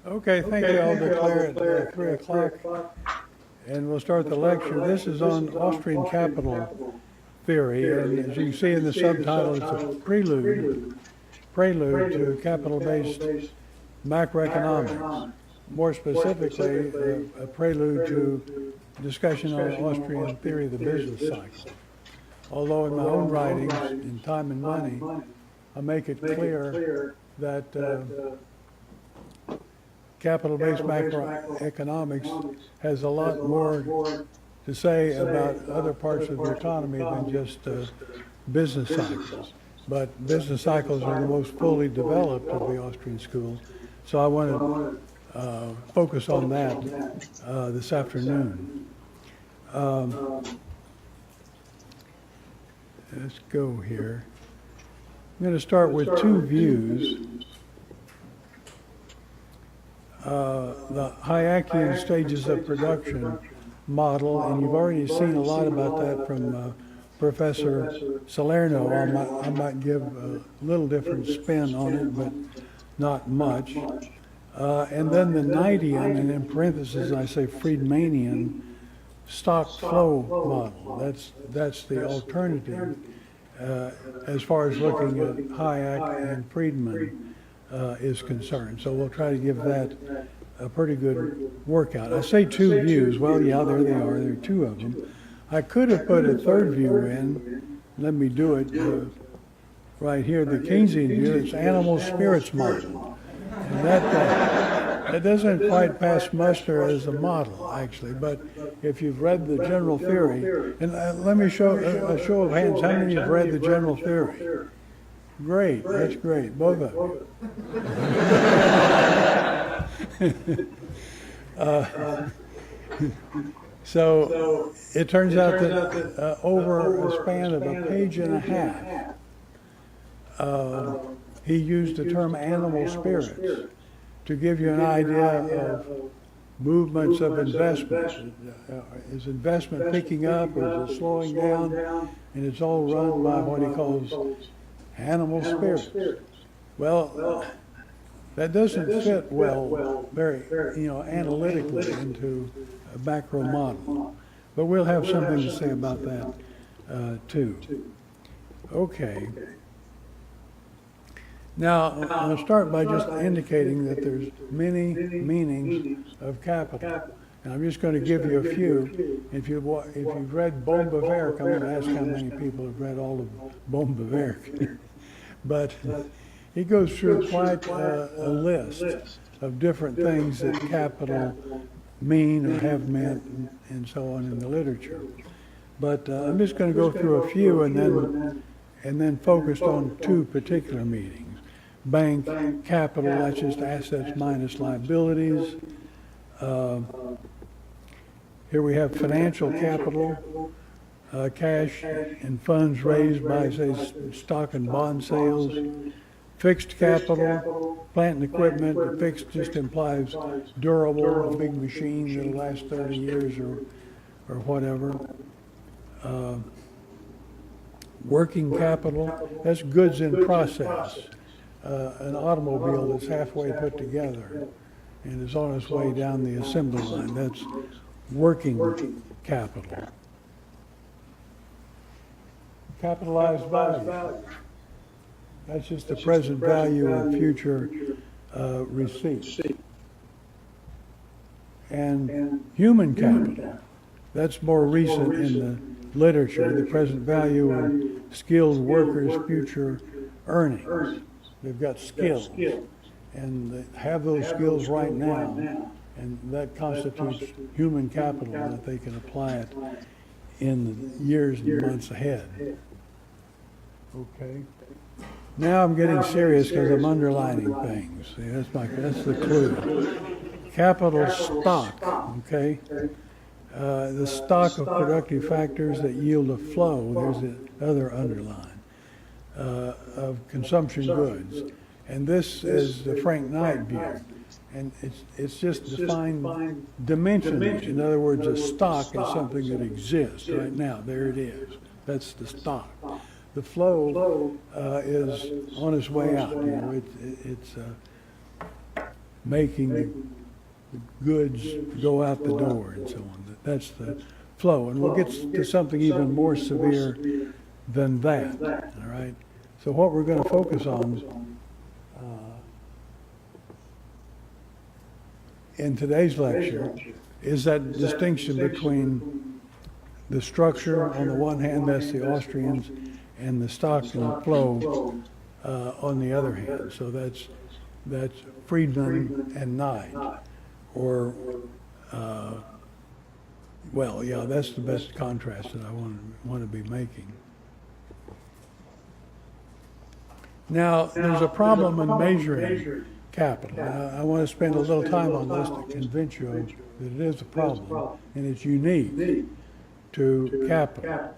Okay, thank you. I'll declare it 3 o'clock, and we'll start the lecture. This is on Austrian capital theory, and as you can see in the subtitle, it's a prelude to capital-based macroeconomics. More specifically, a prelude to discussion on Austrian theory of the business cycle. Although in my own writings, in Time and Money, I make it clear that capital-based macroeconomics has a lot more to say about other parts of the economy than just business cycles. But business cycles are the most fully developed of the Austrian schools, so I want to focus on that this afternoon. Let's go here. I'm going to start with 2 views. The Hayekian stages of production model, and you've already seen a lot about that from Professor Salerno. I might give a little different spin on it, but not much. And then the Knightian, and in parentheses I say Friedmanian, stock flow model. That's the alternative as far as looking at Hayek and Friedman is concerned. So we'll try to give that a pretty good workout. I say 2 views. Well, yeah, there they are. There are 2 of them. I could have put a 3rd view in. Let me do it right here. The Keynesian view, it's animal spirits model. And that doesn't quite pass muster as a model, actually. But if you've read the general theory, and let me show a show of hands. How many have read the general theory? Great, that's great, both of you. So it turns out that over a span of a page and a half, he used the term animal spirits to give you an idea of movements of investment. Is investment picking up or is it slowing down? And it's all run by what he calls animal spirits. Well, that doesn't fit well, very, analytically into a macro model. But we'll have something to say about that too. Okay. Now, I'll start by just indicating that there's many meanings of capital. And I'm just going to give you a few. If you've read Bon Bavaric, I'm going to ask how many people have read all of Bon Bavaric. But he goes through quite a list of different things that capital mean or have meant and so on in the literature. But I'm just going to go through a few and then focused on two particular meanings. Bank, capital, that's just assets minus liabilities. Here we have financial capital, cash and funds raised by, say, stock and bond sales. Fixed capital, plant and equipment. The fixed just implies durable, a big machine that'll last 30 years or whatever. Working capital, that's goods in process. An automobile that's halfway put together and is on its way down the assembly line. That's working capital. Capitalized value. That's just the present value of future receipts. And human capital. That's more recent in the literature, the present value of skilled workers' future earnings. They've got skills, and they have those skills right now, and that constitutes human capital that they can apply it in the years and months ahead. Okay. Now I'm getting serious because I'm underlining things. See, that's the clue. Capital stock, okay? The stock of productive factors that yield a flow, there's the other underline, of consumption goods. And this is the Frank Knight view. And it's just defined dimensions. In other words, a stock is something that exists right now. There it is. That's the stock. The flow is on its way out. You know, it's making the goods go out the door and so on. That's the flow. And we'll get to something even more severe than that. All right. So what we're going to focus on in today's lecture is that distinction between the structure on the one hand, that's the Austrians, and the stock and flow on the other hand. So that's Friedman and Knight, or well, yeah, that's the best contrast that I want to be making. Now, there's a problem in measuring capital. I want to spend a little time on this to convince you that it is a problem, and it's unique to capital.